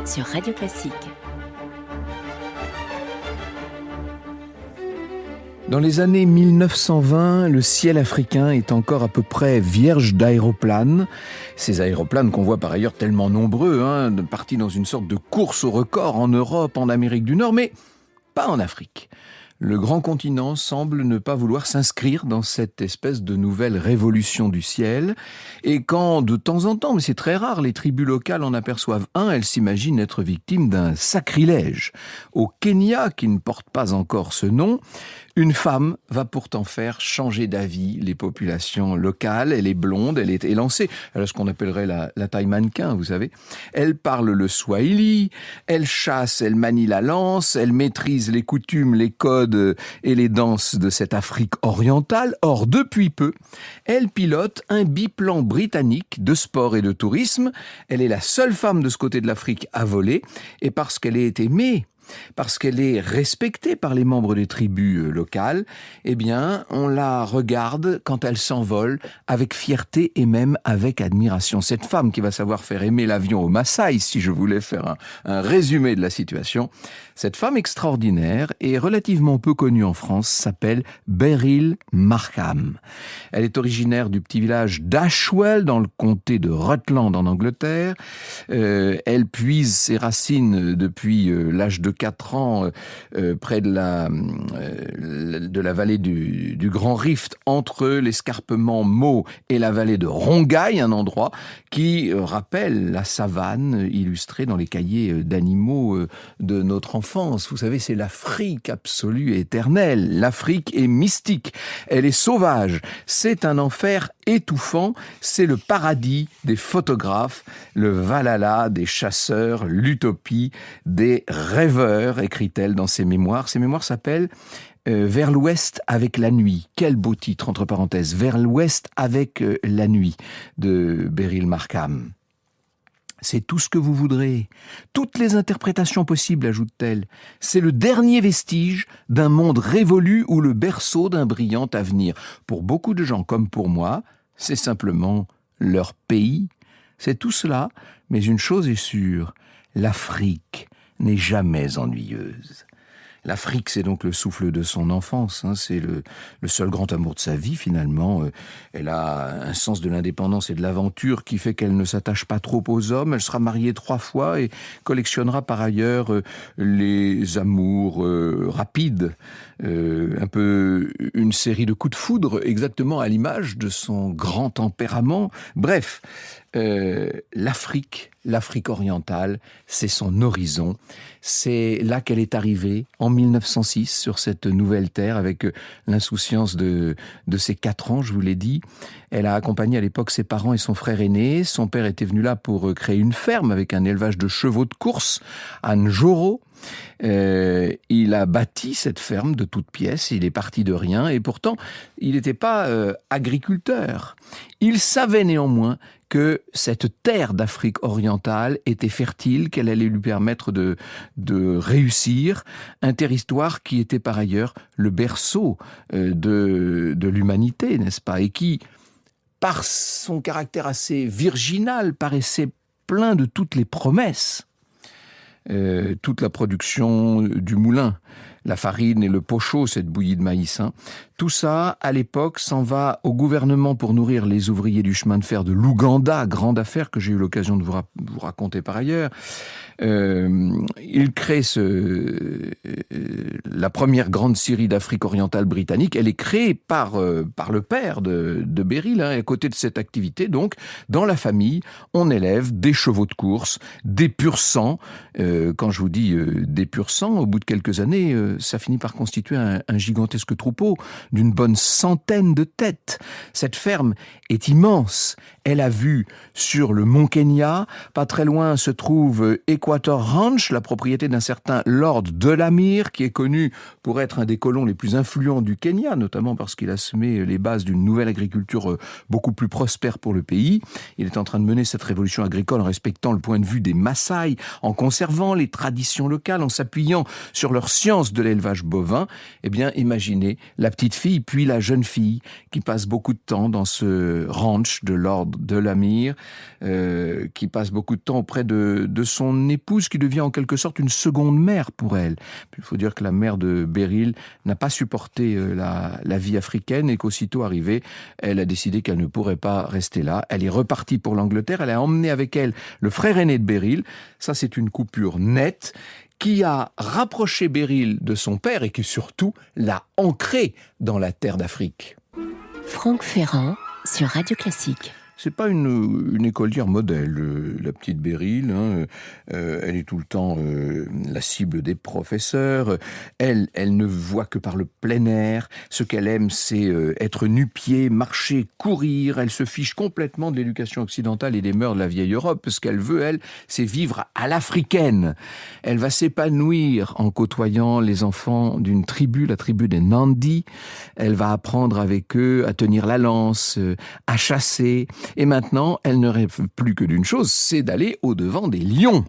sur Radio Classique. Dans les années 1920, le ciel africain est encore à peu près vierge d'aéroplanes. Ces aéroplanes qu'on voit par ailleurs tellement nombreux, partis dans une sorte de course au record en Europe, en Amérique du Nord, mais pas en Afrique. Le grand continent semble ne pas vouloir s'inscrire dans cette espèce de nouvelle révolution du ciel. Et quand, de temps en temps, mais c'est très rare, les tribus locales en aperçoivent un, elles s'imaginent être victimes d'un sacrilège. Au Kenya, qui ne porte pas encore ce nom, une femme va pourtant faire changer d'avis les populations locales. Elle est blonde, elle est élancée. Elle a ce qu'on appellerait la taille mannequin, vous savez. Elle parle le swahili, elle chasse, elle manie la lance, elle maîtrise les coutumes, les codes et les danses de cette Afrique orientale. Or, depuis peu, elle pilote un biplan britannique de sport et de tourisme. Elle est la seule femme de ce côté de l'Afrique à voler, et parce qu'elle est aimée, parce qu'elle est respectée par les membres des tribus locales, eh bien, on la regarde quand elle s'envole avec fierté et même avec admiration. Cette femme qui va savoir faire aimer l'avion aux Maasai, si je voulais faire un résumé de la situation, cette femme extraordinaire et relativement peu connue en France s'appelle Beryl Markham. Elle est originaire du petit village d'Ashwell dans le comté de Rutland en Angleterre. Elle puise ses racines depuis l'âge de 4 ans près de la vallée du Grand Rift, entre l'escarpement Mo et la vallée de Rongai, un endroit qui rappelle la savane illustrée dans les cahiers d'animaux de notre enfance. Vous savez, c'est l'Afrique absolue et éternelle. L'Afrique est mystique, elle est sauvage, c'est un enfer étouffant, c'est le paradis des photographes, le Valhalla des chasseurs, l'utopie des rêveurs, écrit-elle dans ses mémoires. Ses mémoires s'appellent Vers l'Ouest avec la nuit. Quel beau titre, entre parenthèses. Vers l'Ouest avec la nuit, de Beryl Markham. C'est tout ce que vous voudrez. Toutes les interprétations possibles, ajoute-t-elle. C'est le dernier vestige d'un monde révolu ou le berceau d'un brillant avenir. Pour beaucoup de gens comme pour moi, c'est simplement leur pays. C'est tout cela, mais une chose est sûre, l'Afrique n'est jamais ennuyeuse. L'Afrique, c'est donc le souffle de son enfance, c'est le seul grand amour de sa vie finalement. Elle a un sens de l'indépendance et de l'aventure qui fait qu'elle ne s'attache pas trop aux hommes. Elle sera mariée 3 fois et collectionnera par ailleurs les amours rapides, un peu une série de coups de foudre, exactement à l'image de son grand tempérament. Bref, l'Afrique orientale, c'est son horizon. C'est là qu'elle est arrivée, en 1906, sur cette nouvelle terre, avec l'insouciance de ses 4 ans, je vous l'ai dit. Elle a accompagné à l'époque ses parents et son frère aîné. Son père était venu là pour créer une ferme avec un élevage de chevaux de course à Njoro. Il a bâti cette ferme de toutes pièces, il est parti de rien, et pourtant, il n'était pas agriculteur. Il savait néanmoins que cette terre d'Afrique orientale était fertile, qu'elle allait lui permettre de réussir, un territoire qui était par ailleurs le berceau de l'humanité, n'est-ce pas, et qui, par son caractère assez virginal, paraissait plein de toutes les promesses. Toute la production du moulin, la farine et le pocho, cette bouillie de maïs. Tout ça, à l'époque, s'en va au gouvernement pour nourrir les ouvriers du chemin de fer de l'Ouganda, grande affaire que j'ai eu l'occasion de vous raconter par ailleurs. Il crée la première grande scierie d'Afrique orientale britannique. Elle est créée par le père de Beryl. À côté de cette activité, donc, dans la famille, on élève des chevaux de course, des pur-sang. Quand je vous dis des pur-sang, au bout de quelques années, ça finit par constituer un gigantesque troupeau d'une bonne centaine de têtes. Cette ferme est immense. Elle a vue sur le mont Kenya. Pas très loin se trouve Equator Ranch, la propriété d'un certain Lord Delamere, qui est connu pour être un des colons les plus influents du Kenya, notamment parce qu'il a semé les bases d'une nouvelle agriculture beaucoup plus prospère pour le pays. Il est en train de mener cette révolution agricole en respectant le point de vue des Maasai, en conservant les traditions locales, en s'appuyant sur leur science de l'élevage bovin. Eh bien, imaginez la petite fille, puis la jeune fille, qui passe beaucoup de temps dans ce ranch de Lord Delamere, qui passe beaucoup de temps auprès de son épouse qui devient en quelque sorte une seconde mère pour elle. Il faut dire que la mère de Beryl n'a pas supporté la vie africaine et qu'aussitôt arrivée, elle a décidé qu'elle ne pourrait pas rester là. Elle est repartie pour l'Angleterre, elle a emmené avec elle le frère aîné de Beryl. Ça, c'est une coupure nette qui a rapproché Beryl de son père et qui surtout l'a ancré dans la terre d'Afrique. Franck Ferrand sur Radio Classique. C'est pas une écolière modèle, la petite Beryl. Elle est tout le temps la cible des professeurs. Elle ne voit que par le plein air. Ce qu'elle aime, c'est être nu-pied, marcher, courir. Elle se fiche complètement de l'éducation occidentale et des mœurs de la vieille Europe. Ce qu'elle veut, elle, c'est vivre à l'africaine. Elle va s'épanouir en côtoyant les enfants d'une tribu, la tribu des Nandi. Elle va apprendre avec eux à tenir la lance, à chasser. Et maintenant, elle ne rêve plus que d'une chose, c'est d'aller au-devant des lions.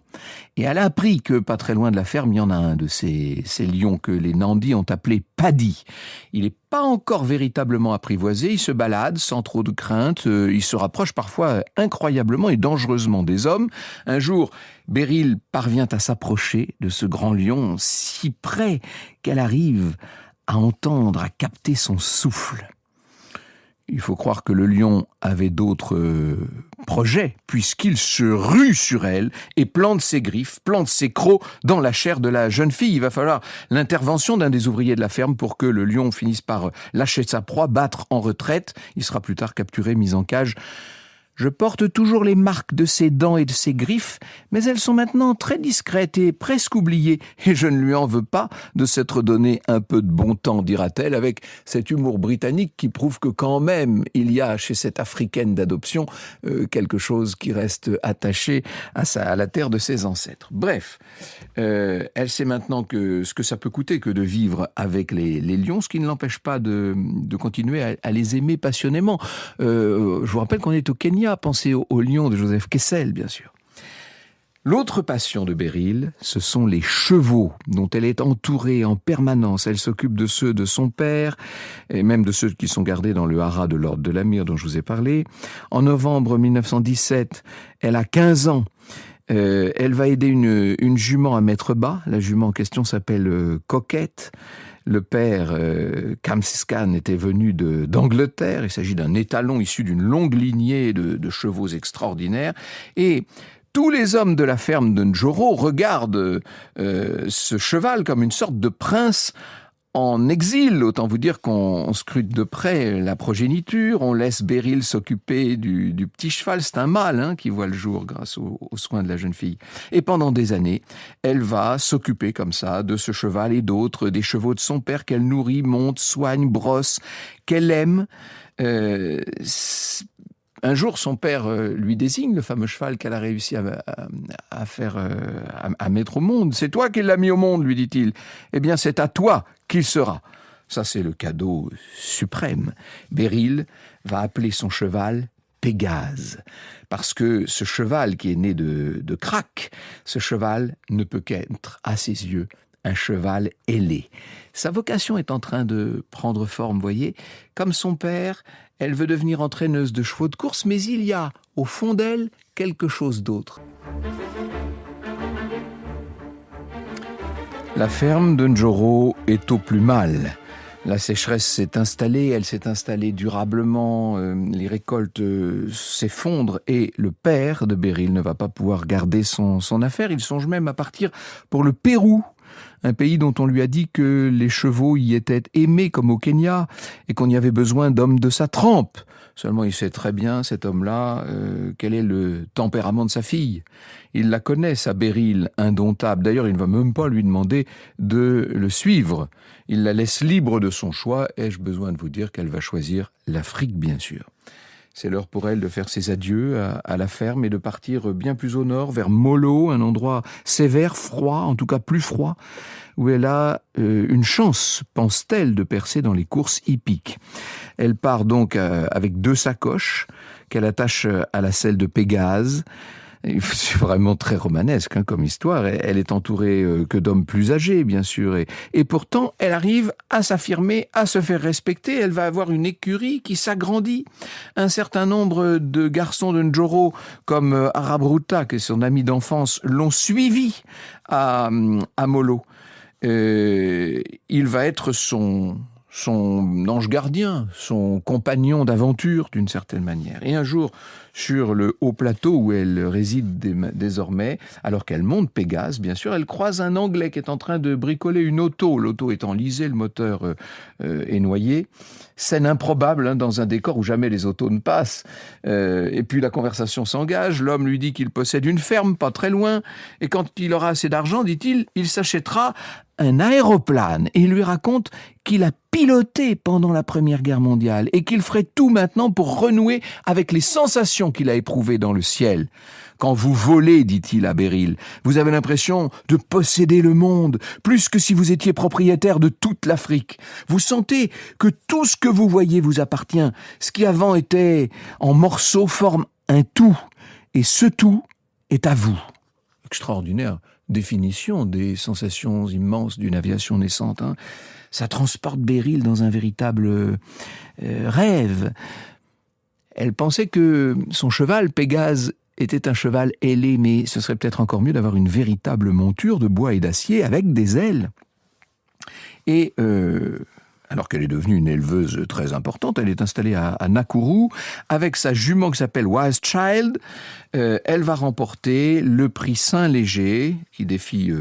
Et elle a appris que, pas très loin de la ferme, il y en a un de ces lions que les Nandi ont appelé Paddy. Il n'est pas encore véritablement apprivoisé, il se balade sans trop de crainte, il se rapproche parfois incroyablement et dangereusement des hommes. Un jour, Beryl parvient à s'approcher de ce grand lion, si près qu'elle arrive à entendre, à capter son souffle. Il faut croire que le lion avait d'autres projets, puisqu'il se rue sur elle et plante ses griffes, plante ses crocs dans la chair de la jeune fille. Il va falloir l'intervention d'un des ouvriers de la ferme pour que le lion finisse par lâcher sa proie, battre en retraite. Il sera plus tard capturé, mis en cage. Je porte toujours les marques de ses dents et de ses griffes, mais elles sont maintenant très discrètes et presque oubliées, et je ne lui en veux pas de s'être donné un peu de bon temps, dira-t-elle, avec cet humour britannique qui prouve que quand même il y a chez cette Africaine d'adoption quelque chose qui reste attaché à la terre de ses ancêtres. Bref, elle sait maintenant que ce que ça peut coûter que de vivre avec les lions, ce qui ne l'empêche pas de continuer à les aimer passionnément. Je vous rappelle qu'on est au Kenya. Pensez au lion de Joseph Kessel, bien sûr. L'autre passion de Beryl, ce sont les chevaux, dont elle est entourée en permanence. Elle s'occupe de ceux de son père, et même de ceux qui sont gardés dans le haras de l'ordre de l'Amir dont je vous ai parlé. En novembre 1917, elle a 15 ans. Elle va aider une jument à mettre bas. La jument en question s'appelle Coquette. Le père, Kamsis Khan, était venu d'Angleterre. Il s'agit d'un étalon issu d'une longue lignée de chevaux extraordinaires. Et tous les hommes de la ferme de Njoro regardent ce cheval comme une sorte de prince en exil. Autant vous dire qu'on scrute de près la progéniture, on laisse Beryl s'occuper du petit cheval. C'est un mâle qui voit le jour grâce aux soins de la jeune fille. Et pendant des années, elle va s'occuper comme ça de ce cheval et d'autres, des chevaux de son père qu'elle nourrit, monte, soigne, brosse, qu'elle aime. Un jour, son père lui désigne le fameux cheval qu'elle a réussi à mettre au monde. « C'est toi qui l'as mis au monde, lui dit-il. Eh bien, c'est à toi qu'il sera. » Ça, c'est le cadeau suprême. Beryl va appeler son cheval Pégase, parce que ce cheval qui est né de crack, ce cheval ne peut qu'être, à ses yeux, un cheval ailé. Sa vocation est en train de prendre forme, voyez. Comme son père, elle veut devenir entraîneuse de chevaux de course, mais il y a, au fond d'elle, quelque chose d'autre. La ferme de Njoro est au plus mal. La sécheresse s'est installée, elle s'est installée durablement, les récoltes s'effondrent et le père de Beryl ne va pas pouvoir garder son affaire. Il songe même à partir pour le Pérou, un pays dont on lui a dit que les chevaux y étaient aimés comme au Kenya et qu'on y avait besoin d'hommes de sa trempe. Seulement il sait très bien, cet homme-là, quel est le tempérament de sa fille. Il la connaît, sa Beryl indomptable. D'ailleurs, il ne va même pas lui demander de le suivre. Il la laisse libre de son choix. Ai-je besoin de vous dire qu'elle va choisir l'Afrique, bien sûr. C'est l'heure pour elle de faire ses adieux à la ferme et de partir bien plus au nord, vers Molo, un endroit sévère, froid, en tout cas plus froid, où elle a une chance, pense-t-elle, de percer dans les courses hippiques. Elle part donc avec 2 sacoches qu'elle attache à la selle de Pégase. C'est vraiment très romanesque comme histoire. Elle est entourée que d'hommes plus âgés, bien sûr. Et pourtant, elle arrive à s'affirmer, à se faire respecter. Elle va avoir une écurie qui s'agrandit. Un certain nombre de garçons de Njoro, comme Arabruta, qui est son ami d'enfance, l'ont suivi à Molo. Il va être son ange gardien, son compagnon d'aventure d'une certaine manière. Et un jour, sur le haut plateau où elle réside désormais, alors qu'elle monte Pégase, bien sûr, elle croise un Anglais qui est en train de bricoler une auto. L'auto est enlisée, le moteur est noyé. Scène improbable dans un décor où jamais les autos ne passent. Et puis la conversation s'engage. L'homme lui dit qu'il possède une ferme pas très loin. Et quand il aura assez d'argent, dit-il, il s'achètera un aéroplane. Et il lui raconte qu'il a piloté pendant la Première Guerre mondiale et qu'il ferait tout maintenant pour renouer avec les sensations qu'il a éprouvées dans le ciel. Quand vous volez, dit-il à Beryl, vous avez l'impression de posséder le monde, plus que si vous étiez propriétaire de toute l'Afrique. Vous sentez que tout ce que vous voyez vous appartient. Ce qui avant était en morceaux forme un tout, et ce tout est à vous. Extraordinaire définition des sensations immenses d'une aviation naissante. Ça transporte Beryl dans un véritable rêve. Elle pensait que son cheval, Pégase, était un cheval ailé, mais ce serait peut-être encore mieux d'avoir une véritable monture de bois et d'acier avec des ailes. Et alors qu'elle est devenue une éleveuse très importante, elle est installée à Nakuru avec sa jument qui s'appelle Wise Child. Elle va remporter le prix Saint-Léger qui défie...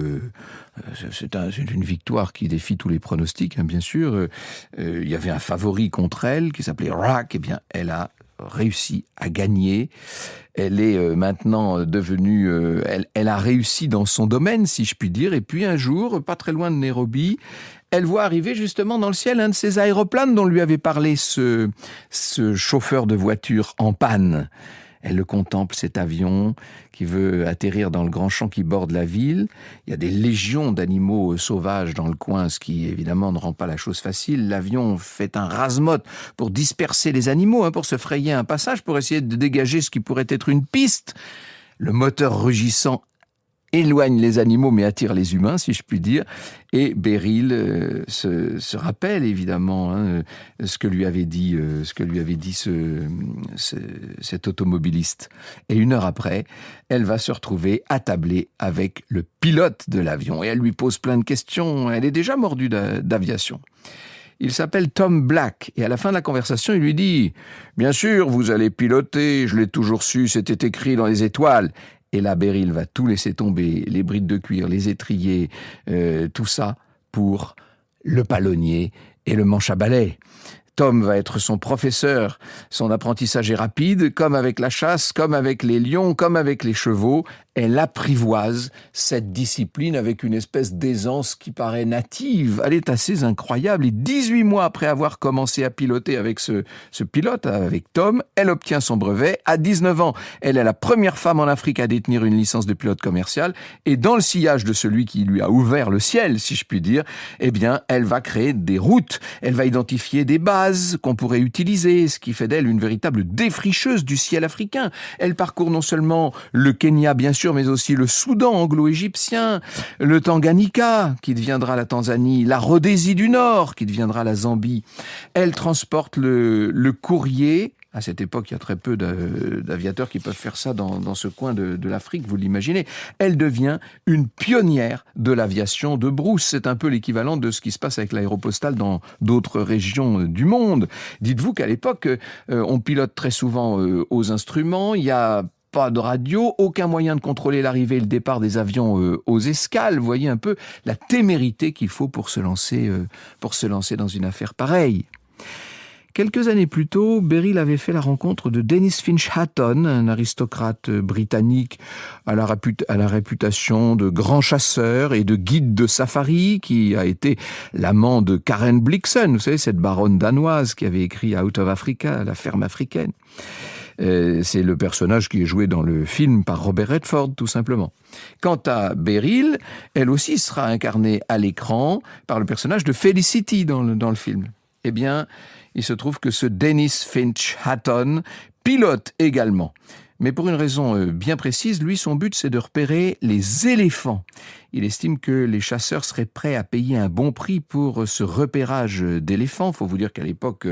c'est une victoire qui défie tous les pronostics, bien sûr. Il y avait un favori contre elle qui s'appelait Rack. Eh bien, elle a réussi à gagner. Elle est maintenant devenue... elle a réussi dans son domaine, si je puis dire. Et puis un jour, pas très loin de Nairobi, elle voit arriver justement dans le ciel un de ces aéroplanes dont lui avait parlé ce chauffeur de voiture en panne. Elle le contemple, cet avion qui veut atterrir dans le grand champ qui borde la ville. Il y a des légions d'animaux sauvages dans le coin, ce qui évidemment ne rend pas la chose facile. L'avion fait un rase-motte pour disperser les animaux, pour se frayer un passage, pour essayer de dégager ce qui pourrait être une piste. Le moteur rugissant éloigne les animaux mais attire les humains, si je puis dire. Et Beryl se rappelle évidemment ce que lui avait dit cet automobiliste. Et 1 heure après, elle va se retrouver attablée avec le pilote de l'avion. Et elle lui pose plein de questions. Elle est déjà mordue d'aviation. Il s'appelle Tom Black, et à la fin de la conversation, il lui dit « Bien sûr, vous allez piloter, je l'ai toujours su, c'était écrit dans les étoiles. » Et là, Beryl va tout laisser tomber, les brides de cuir, les étriers, tout ça pour le palonnier et le manche à balai. Tom va être son professeur. Son apprentissage est rapide, comme avec la chasse, comme avec les lions, comme avec les chevaux. Elle apprivoise cette discipline avec une espèce d'aisance qui paraît native. Elle est assez incroyable. Et 18 mois après avoir commencé à piloter avec ce pilote, avec Tom, elle obtient son brevet. À 19 ans, elle est la première femme en Afrique à détenir une licence de pilote commercial. Et dans le sillage de celui qui lui a ouvert le ciel, si je puis dire, eh bien, elle va créer des routes. Elle va identifier des bases qu'on pourrait utiliser, ce qui fait d'elle une véritable défricheuse du ciel africain. Elle parcourt non seulement le Kenya, bien sûr, mais aussi le Soudan anglo-égyptien, le Tanganyika, qui deviendra la Tanzanie, la Rhodésie du Nord, qui deviendra la Zambie. Elle transporte le courrier. À cette époque, il y a très peu d'aviateurs qui peuvent faire ça dans ce coin de l'Afrique, vous l'imaginez. Elle devient une pionnière de l'aviation de brousse. C'est un peu l'équivalent de ce qui se passe avec l'aéropostale dans d'autres régions du monde. Dites-vous qu'à l'époque, on pilote très souvent aux instruments. Il y a pas de radio, aucun moyen de contrôler l'arrivée et le départ des avions aux escales. Vous voyez un peu la témérité qu'il faut pour se lancer dans une affaire pareille. Quelques années plus tôt, Beryl avait fait la rencontre de Dennis Finch Hatton, un aristocrate britannique à la réputation de grand chasseur et de guide de safari, qui a été l'amant de Karen Blixen, vous savez, cette baronne danoise qui avait écrit Out of Africa, la ferme africaine. C'est le personnage qui est joué dans le film par Robert Redford, tout simplement. Quant à Beryl, elle aussi sera incarnée à l'écran par le personnage de Felicity dans le film. Eh bien, il se trouve que ce Dennis Finch Hatton pilote également Mais pour une raison bien précise, lui, son but, c'est de repérer les éléphants. Il estime que les chasseurs seraient prêts à payer un bon prix pour ce repérage d'éléphants. Il faut vous dire qu'à l'époque,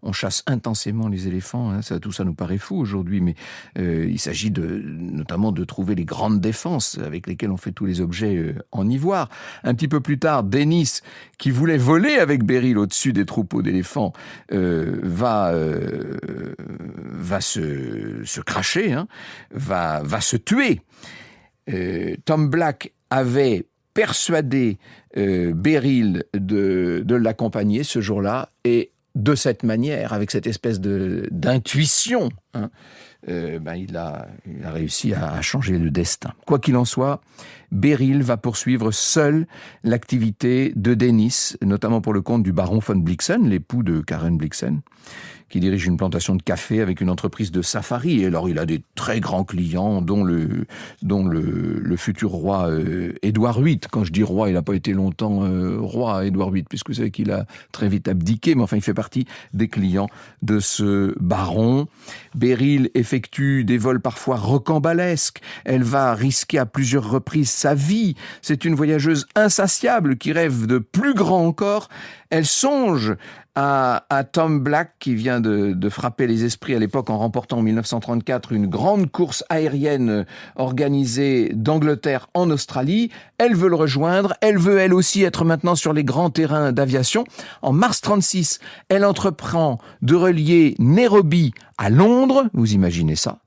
on chasse intensément les éléphants. Tout ça nous paraît fou aujourd'hui, mais il s'agit notamment de trouver les grandes défenses avec lesquelles on fait tous les objets en ivoire. Un petit peu plus tard, Dennis, qui voulait voler avec Beryl au-dessus des troupeaux d'éléphants, va se cracher, va se tuer. Tom Black avait persuadé Beryl de l'accompagner ce jour-là, et de cette manière, avec cette espèce d'intuition, il a réussi à changer le destin. Quoi qu'il en soit, Beryl va poursuivre seul l'activité de Dennis, notamment pour le compte du baron von Blixen, l'époux de Karen Blixen, qui dirige une plantation de café avec une entreprise de safari. Et alors, il a des très grands clients, dont le futur roi Édouard VIII. Quand je dis roi, il n'a pas été longtemps roi, Édouard VIII, puisque vous savez qu'il a très vite abdiqué, mais enfin, il fait partie des clients de ce baron. Beryl effectue des vols parfois rocambolesques. Elle va risquer à plusieurs reprises sa vie. C'est une voyageuse insatiable qui rêve de plus grand encore. Elle songe à Tom Black, qui vient de frapper les esprits à l'époque en remportant en 1934 une grande course aérienne organisée d'Angleterre en Australie. Elle veut le rejoindre, elle veut elle aussi être maintenant sur les grands terrains d'aviation. En mars 1936, elle entreprend de relier Nairobi à Londres, vous imaginez ça?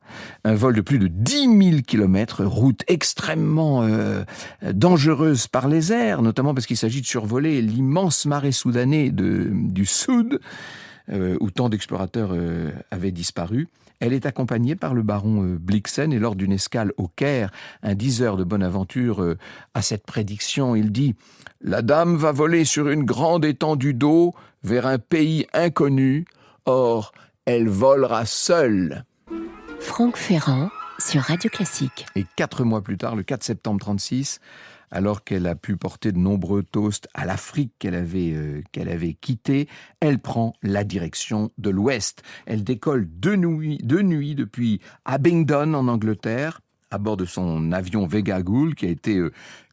Un vol de plus de 10 000 km, route extrêmement dangereuse par les airs, notamment parce qu'il s'agit de survoler l'immense marais soudanais du Sud, où tant d'explorateurs avaient disparu. Elle est accompagnée par le baron Blixen, et lors d'une escale au Caire, un diseur de bonne aventure a cette prédiction. Il dit « La dame va voler sur une grande étendue d'eau vers un pays inconnu. Or, elle volera seule. » Franck Ferrand sur Radio Classique. Et 4 mois plus tard, le 4 septembre 1936, alors qu'elle a pu porter de nombreux toasts à l'Afrique qu'elle avait quittée, elle prend la direction de l'Ouest. Elle décolle de nuit depuis Abingdon en Angleterre, à bord de son avion Vega Ghoul qui a été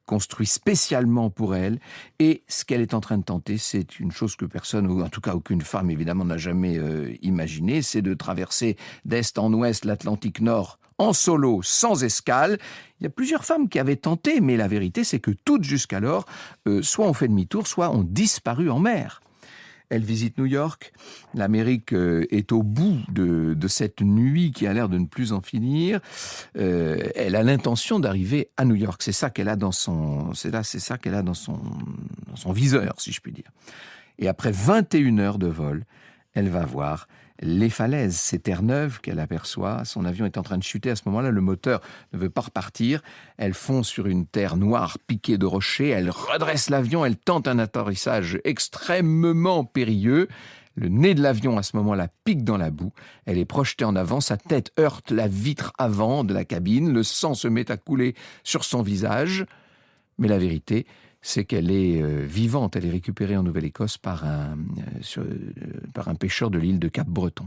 construit spécialement pour elle. Et ce qu'elle est en train de tenter, c'est une chose que personne, ou en tout cas aucune femme évidemment n'a jamais imaginé, c'est de traverser d'est en ouest l'Atlantique Nord en solo, sans escale. Il y a plusieurs femmes qui avaient tenté, mais la vérité c'est que toutes jusqu'alors, soit ont fait demi-tour, soit ont disparu en mer. Elle visite New York. L'Amérique est au bout de cette nuit qui a l'air de ne plus en finir. Elle a l'intention d'arriver à New York. C'est ça qu'elle a dans son viseur, si je puis dire. Et après 21 heures de vol, elle va voir les falaises, ces terres neuves qu'elle aperçoit. Son avion est en train de chuter à ce moment-là, le moteur ne veut pas repartir. Elle fond sur une terre noire piquée de rochers, elle redresse l'avion, elle tente un atterrissage extrêmement périlleux. Le nez de l'avion, à ce moment-là, pique dans la boue. Elle est projetée en avant, sa tête heurte la vitre avant de la cabine, le sang se met à couler sur son visage. Mais la vérité, c'est qu'elle est vivante. Elle est récupérée en Nouvelle-Écosse par un pêcheur de l'île de Cap-Breton.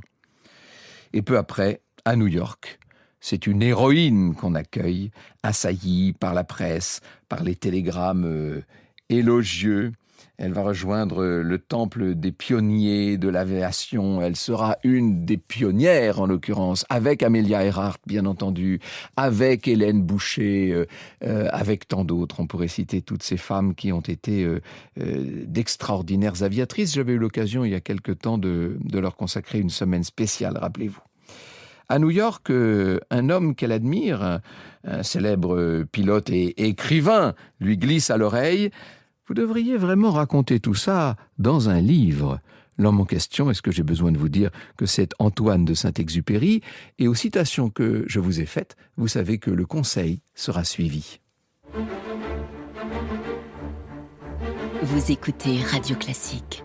Et peu après, à New York, c'est une héroïne qu'on accueille, assaillie par la presse, par les télégrammes élogieux. Elle va rejoindre le temple des pionniers de l'aviation. Elle sera une des pionnières, en l'occurrence, avec Amelia Earhart, bien entendu, avec Hélène Boucher, avec tant d'autres. On pourrait citer toutes ces femmes qui ont été d'extraordinaires aviatrices. J'avais eu l'occasion, il y a quelque temps, de leur consacrer une semaine spéciale, rappelez-vous. À New York, un homme qu'elle admire, un célèbre pilote et écrivain, lui glisse à l'oreille: vous devriez vraiment raconter tout ça dans un livre. L'homme en question, est-ce que j'ai besoin de vous dire que c'est Antoine de Saint-Exupéry? Et aux citations que je vous ai faites, vous savez que le conseil sera suivi. Vous écoutez Radio Classique.